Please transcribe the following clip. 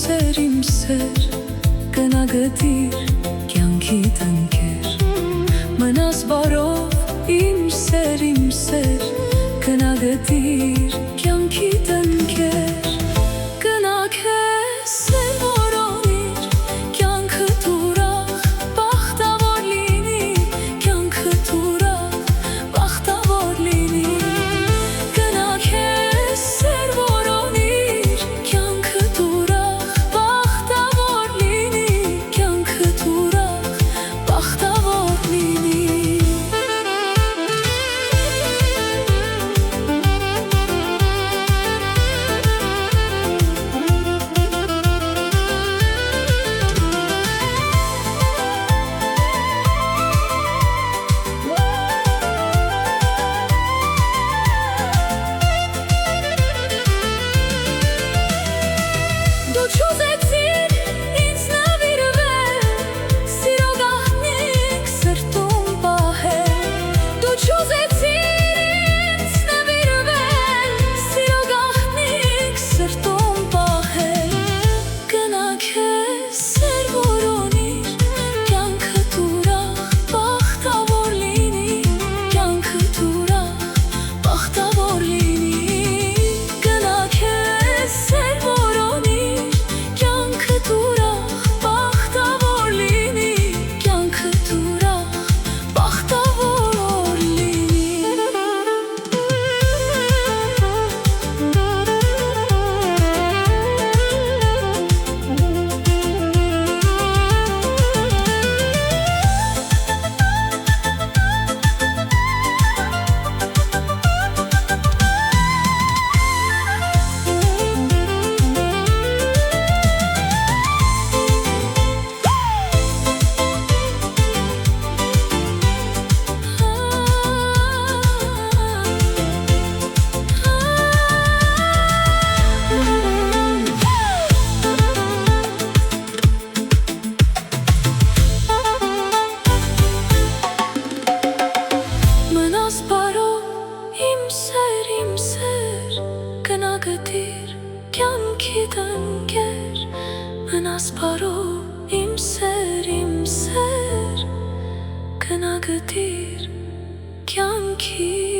սեր, կնա գտիր կյանքի տնկեր, մնաս բարով իմ սեր, կնա գտիր կյանքի տնկեր, կնա քեզ սեր որոնիր, կյանքդ ուրախ բախտավոր լինի, կյանքդ ուրախ բախտավոր լինի, կնա քեզ սեր որոնիր, կյանքդ ուրախ բախտավոր լինի, կյանքդ ուրախ բախտավոր լինի։ Դու չուզեցիր ինձ նվիրվել, սիրո գաղտնիք սրտում պահել, դու չուզեցիր ինձ նվիրվել, սիրո գաղտնիք սրտում պահել, կնա քեզ սեր որոնիր, կյանքդ ուրախ բախտավոր լինի, կյանքդ ուրախ բախտավոր լինի, կնա քեզ սեր որոնիր, կյանքդ ուրախ բախտավոր լինի, կյանքդ ուրախ բախտավոր լինի։ Մնաս բարով իմ սեր, կնա գտիր կյանքի տնկեր, մնաս բարով իմ սեր, կնա գտիր կյանքի